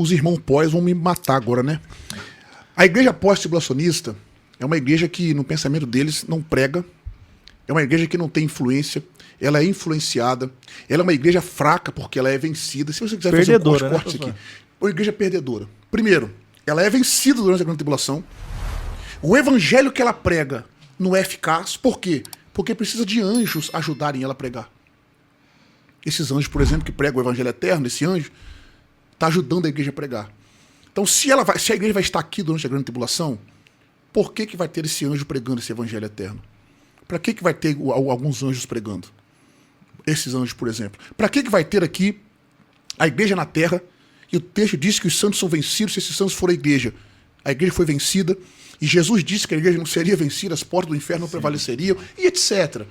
os irmãos pós vão me matar agora, né? A igreja pós-tribulacionista é uma igreja que, no pensamento deles, não prega. É uma igreja que não tem influência. Ela é influenciada. Ela é uma igreja fraca porque ela é vencida. Se você quiser perdedora, fazer um corte aqui. Uma igreja perdedora. Primeiro, ela é vencida durante a grande tribulação. O evangelho que ela prega não é eficaz. Por quê? Porque precisa de anjos ajudarem ela a pregar. Esses anjos, por exemplo, que pregam o evangelho eterno, esse anjo está ajudando a igreja a pregar. Então, se a igreja vai estar aqui durante a grande tribulação, por que vai ter esse anjo pregando esse evangelho eterno? Para que vai ter alguns anjos pregando? Esses anjos, por exemplo. Para que vai ter aqui a igreja na terra? E o texto diz que os santos são vencidos se esses santos forem a igreja. A igreja foi vencida, e Jesus disse que a igreja não seria vencida, as portas do inferno não prevaleceriam, e etc.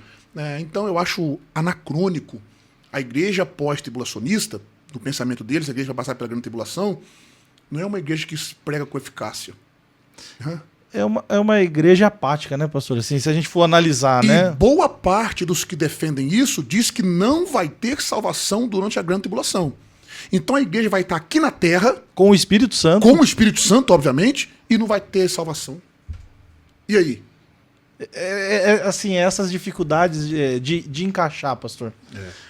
Então eu acho anacrônico a igreja pós-tribulacionista, no pensamento deles, a igreja vai passar pela grande tribulação, não é uma igreja que prega com eficácia. É uma igreja apática, né, pastor? Assim, se a gente for analisar, né? Boa parte dos que defendem isso diz que não vai ter salvação durante a grande tribulação. Então a igreja vai estar aqui na terra... Com o Espírito Santo. Com o Espírito Santo, obviamente, e não vai ter salvação. E aí? Assim, essas dificuldades de encaixar, pastor,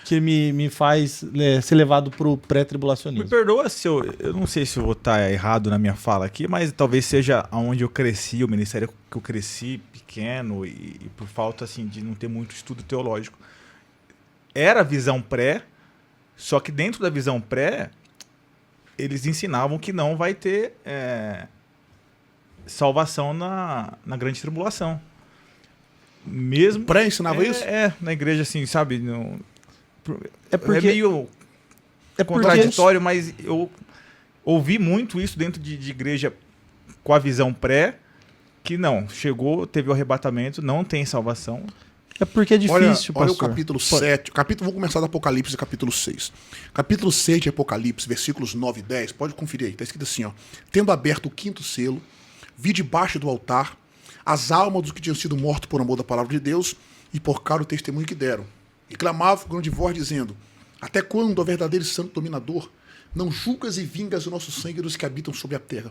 que me faz ser levado para o pré-tribulacionismo. Me perdoa se eu não sei se eu vou estar errado na minha fala aqui, mas talvez seja onde eu cresci, o ministério que eu cresci pequeno e por falta assim, de não ter muito estudo teológico. Era a visão pré, só que dentro da visão pré, eles ensinavam que não vai ter salvação na grande tribulação. Mesmo pré-ensinava isso? Na igreja, assim, sabe? Porque, é meio contraditório, mas eu ouvi muito isso dentro de igreja com a visão pré, que não, chegou, teve o arrebatamento, não tem salvação. É porque é difícil, olha pastor. o capítulo 7, vou começar do Apocalipse, capítulo 6. Capítulo 6 de Apocalipse, versículos 9 e 10, pode conferir aí, está escrito assim, ó. Tendo aberto o quinto selo, vi debaixo do altar as almas dos que tinham sido mortos por amor da palavra de Deus e por causa do testemunho que deram. E clamavam com grande voz, dizendo: até quando, ó verdadeiro e santo dominador, não julgas e vingas o nosso sangue dos que habitam sobre a terra?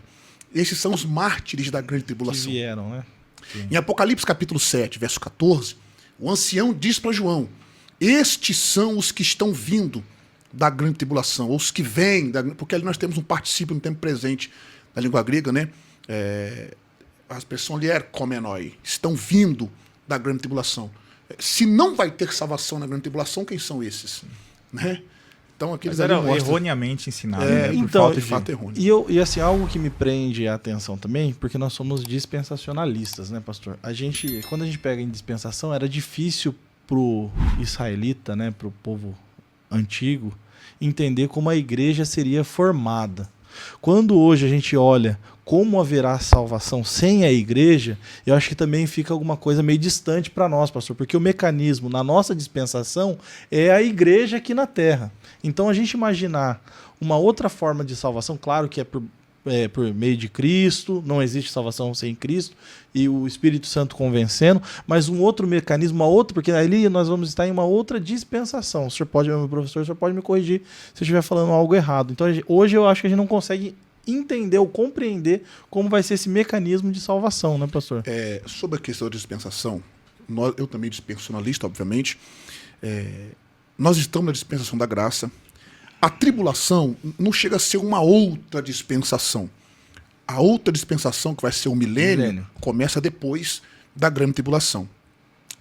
Esses são os mártires da grande tribulação. Que vieram, né? Sim. Em Apocalipse capítulo 7, verso 14, o ancião diz para João: estes são os que estão vindo da grande tribulação, ou os que vêm, porque ali nós temos um particípio no tempo presente da língua grega, né? A expressão ali é komenoi, estão vindo da grande tribulação. Se não vai ter salvação na grande tribulação, quem são esses? Né? Então aqueles ali mostram... erroneamente ensinado, né? Então, falta de fato errôneo. E assim, algo que me prende a atenção também, porque nós somos dispensacionalistas, né, pastor? Quando a gente pega em dispensação, era difícil pro israelita, né, pro povo antigo, entender como a igreja seria formada. Quando hoje a gente olha como haverá salvação sem a igreja, eu acho que também fica alguma coisa meio distante para nós, pastor, porque o mecanismo na nossa dispensação é a igreja aqui na terra. Então a gente imaginar uma outra forma de salvação, claro que é por meio de Cristo, não existe salvação sem Cristo, e o Espírito Santo convencendo, mas um outro mecanismo, porque ali nós vamos estar em uma outra dispensação. O senhor meu professor, o senhor pode me corrigir se eu estiver falando algo errado. Então hoje eu acho que a gente não consegue entender ou compreender como vai ser esse mecanismo de salvação, né, pastor? Sobre a questão da dispensação, eu também dispensacionalista, obviamente, nós estamos na dispensação da graça. A tribulação não chega a ser uma outra dispensação. A outra dispensação, que vai ser o milênio, começa depois da grande tribulação.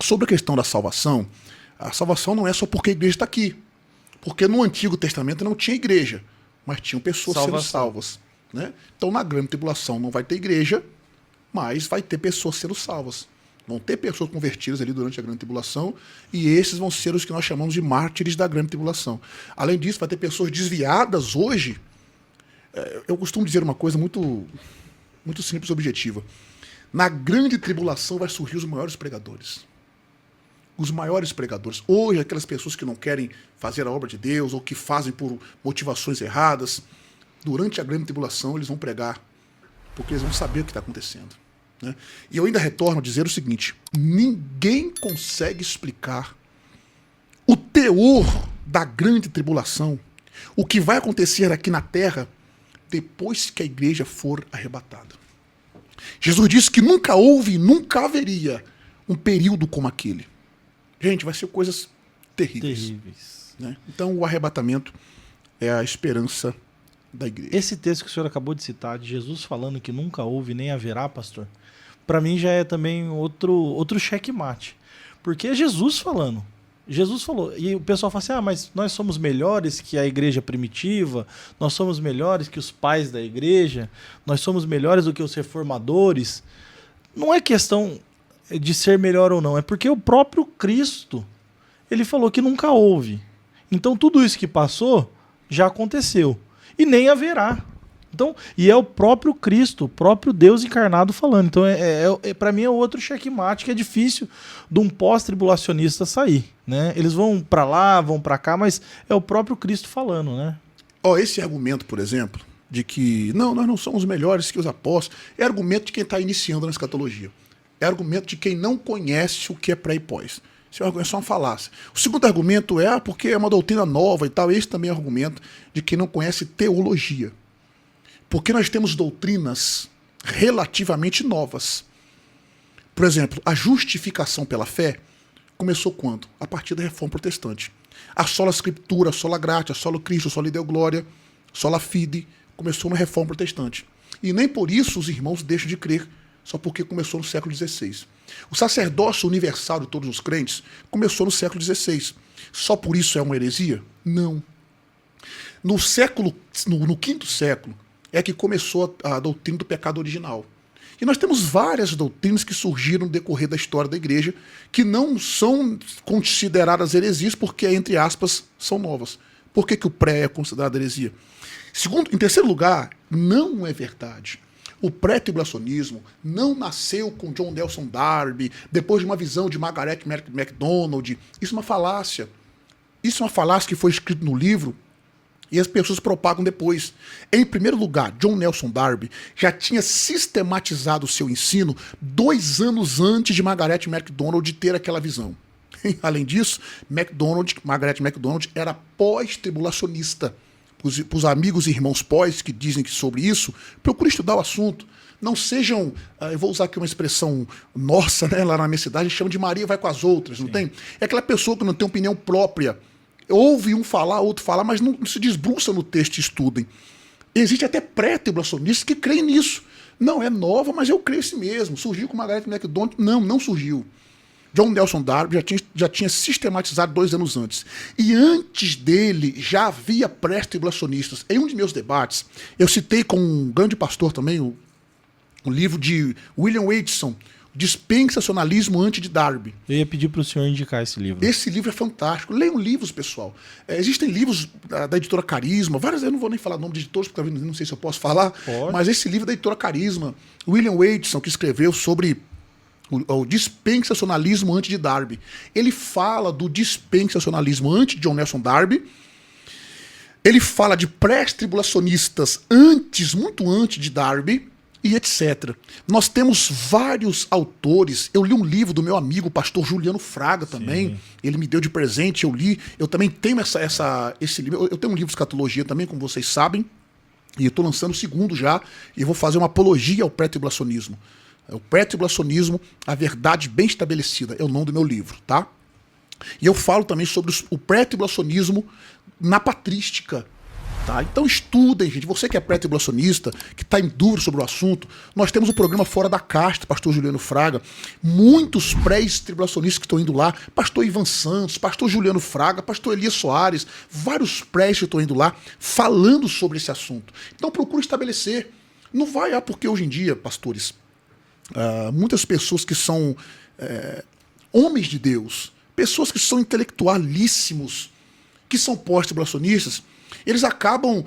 Sobre a questão da salvação, a salvação não é só porque a igreja está aqui. Porque no Antigo Testamento não tinha igreja, mas tinham pessoas sendo salvas. Né? Então na grande tribulação não vai ter igreja, mas vai ter pessoas sendo salvas. Vão ter pessoas convertidas ali durante a grande tribulação, e esses vão ser os que nós chamamos de mártires da grande tribulação. Além disso, vai ter pessoas desviadas hoje. Eu costumo dizer uma coisa muito, muito simples e objetiva. Na grande tribulação vai surgir os maiores pregadores. Os maiores pregadores. Hoje, aquelas pessoas que não querem fazer a obra de Deus, ou que fazem por motivações erradas, durante a grande tribulação eles vão pregar, porque eles vão saber o que está acontecendo. Né? E eu ainda retorno a dizer o seguinte: ninguém consegue explicar o teor da grande tribulação, o que vai acontecer aqui na Terra, depois que a igreja for arrebatada. Jesus disse que nunca houve e nunca haveria um período como aquele. Gente, vai ser coisas terríveis. Né? Então o arrebatamento é a esperança da igreja. Esse texto que o senhor acabou de citar, de Jesus falando que nunca houve nem haverá, pastor, para mim já é também outro checkmate. Porque é Jesus falando. Jesus falou. E o pessoal fala assim, mas nós somos melhores que a igreja primitiva, nós somos melhores que os pais da igreja, nós somos melhores do que os reformadores. Não é questão de ser melhor ou não, é porque o próprio Cristo, ele falou que nunca houve. Então tudo isso que passou já aconteceu. E nem haverá. Então, e é o próprio Cristo, o próprio Deus encarnado falando. Então, para mim é outro checkmate que é difícil de um pós-tribulacionista sair. Né? Eles vão para lá, vão para cá, mas é o próprio Cristo falando. Né? Esse argumento, por exemplo, de que nós não somos melhores que os apóstolos, é argumento de quem está iniciando na escatologia. É argumento de quem não conhece o que é pré e pós. Isso é só uma falácia. O segundo argumento é porque é uma doutrina nova e tal. Esse também é argumento de quem não conhece teologia. Porque nós temos doutrinas relativamente novas. Por exemplo, a justificação pela fé começou quando? A partir da Reforma Protestante. A sola Scriptura, a sola gratia, a solo Cristo, a sola Deo Gloria, sola Fide, começou na Reforma Protestante. E nem por isso os irmãos deixam de crer, só porque começou no século XVI. O sacerdócio universal de todos os crentes começou no século XVI. Só por isso é uma heresia? Não. No quinto século, é que começou a doutrina do pecado original. E nós temos várias doutrinas que surgiram no decorrer da história da igreja que não são consideradas heresias porque, entre aspas, são novas. Por que o pré é considerado heresia? Em terceiro lugar, não é verdade. O pré-tribulacionismo não nasceu com John Nelson Darby, depois de uma visão de Margaret MacDonald. Isso é uma falácia. Isso é uma falácia que foi escrito no livro e as pessoas propagam depois. Em primeiro lugar, John Nelson Darby já tinha sistematizado o seu ensino 2 anos antes de Margaret MacDonald ter aquela visão. Além disso, Margaret MacDonald era pós-tribulacionista. Para os amigos e irmãos pós que dizem que sobre isso, procure estudar o assunto. Não sejam, eu vou usar aqui uma expressão nossa, né, lá na minha cidade, chama de Maria vai com as outras, não tem? É aquela pessoa que não tem opinião própria. Ouve um falar, outro falar, mas não se desbruça no texto e estudem. Existe até pré-tribulacionistas que creem nisso. Não, é nova, mas eu creio assim mesmo. Surgiu com Margaret MacDonald? Não surgiu. John Nelson Darby já tinha sistematizado 2 anos antes. E antes dele já havia pré-tribulacionistas. Em um de meus debates, eu citei com um grande pastor também, o livro de William Whitson, Dispensacionalismo antes de Darby. Eu ia pedir para o senhor indicar esse livro. Esse livro é fantástico. Leiam livros, pessoal. Existem livros da editora Carisma, vários, eu não vou nem falar o nome de editores, porque não sei se eu posso falar, mas esse livro é da editora Carisma, William Whitson, que escreveu sobre o dispensacionalismo antes de Darby. Ele fala do dispensacionalismo antes de John Nelson Darby. Ele fala de pré-tribulacionistas muito antes de Darby, e etc. Nós temos vários autores. Eu li um livro do meu amigo, o pastor Juliano Fraga também. Sim. Ele me deu de presente, eu li. Eu também tenho esse livro. Eu tenho um livro de escatologia também, como vocês sabem. E eu estou lançando o segundo já. E eu vou fazer uma apologia ao pré-tribulacionismo. O pré-tribulacionismo, a verdade bem estabelecida, é o nome do meu livro, tá? E eu falo também sobre o pré-tribulacionismo na patrística. Tá? Então estudem, gente. Você que é pré-tribulacionista, que está em dúvida sobre o assunto, nós temos o programa Fora da Casta, pastor Juliano Fraga, muitos pré-tribulacionistas que estão indo lá, pastor Ivan Santos, pastor Juliano Fraga, pastor Elias Soares, vários pré que estão indo lá falando sobre esse assunto. Então procure estabelecer. Não vai, porque hoje em dia, pastores, muitas pessoas que são homens de Deus, pessoas que são intelectualíssimos, que são pós-tribulacionistas, eles acabam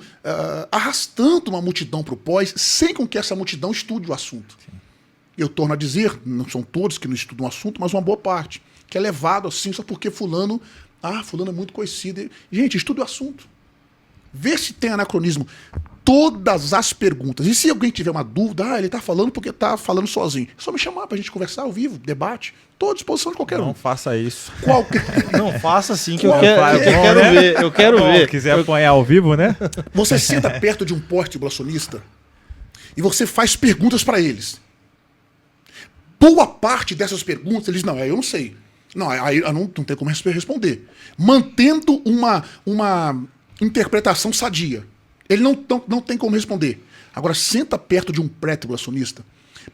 arrastando uma multidão para o pós, sem com que essa multidão estude o assunto. Sim. Eu torno a dizer, não são todos que não estudam o assunto, mas uma boa parte, que é levado assim só porque fulano é muito conhecido. Gente, estude o assunto. Vê se tem anacronismo. todas as perguntas. E se alguém tiver uma dúvida, ele está falando porque está falando sozinho. É só me chamar para a gente conversar ao vivo, debate. Estou à disposição de qualquer um. Não faça isso. Qualquer... Não faça assim que eu Qual- quero né? ver. Eu quero Bom, ver. quiser apanhar ao vivo, né? Você senta perto de um pós-tribulacionista e você faz perguntas para eles. Boa parte dessas perguntas, eles não, eu não sei. Não, aí eu não tem como responder. Mantendo uma interpretação sadia. Ele não tem como responder. Agora, senta perto de um pré-tribulacionista.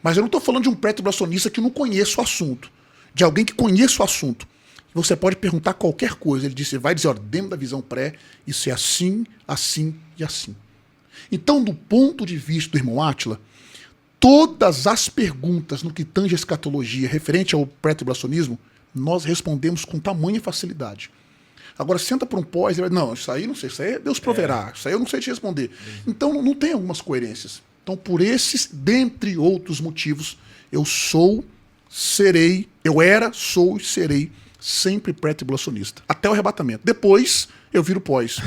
Mas eu não estou falando de um pré-tribulacionista que não conheça o assunto. De alguém que conheça o assunto. Você pode perguntar qualquer coisa. Ele vai dizer, dentro da visão pré, isso é assim, assim e assim. Então, do ponto de vista do irmão Átila, todas as perguntas no que tange a escatologia referente ao pré-tribulacionismo, nós respondemos com tamanha facilidade. Agora, senta para um pós e vai, não, isso aí não sei, isso aí Deus proverá, isso aí eu não sei te responder. Então, não tem algumas coerências. Então, por esses, dentre outros motivos, eu era, sou e serei sempre pré-tribulacionista. Até o arrebatamento. Depois, eu viro pós.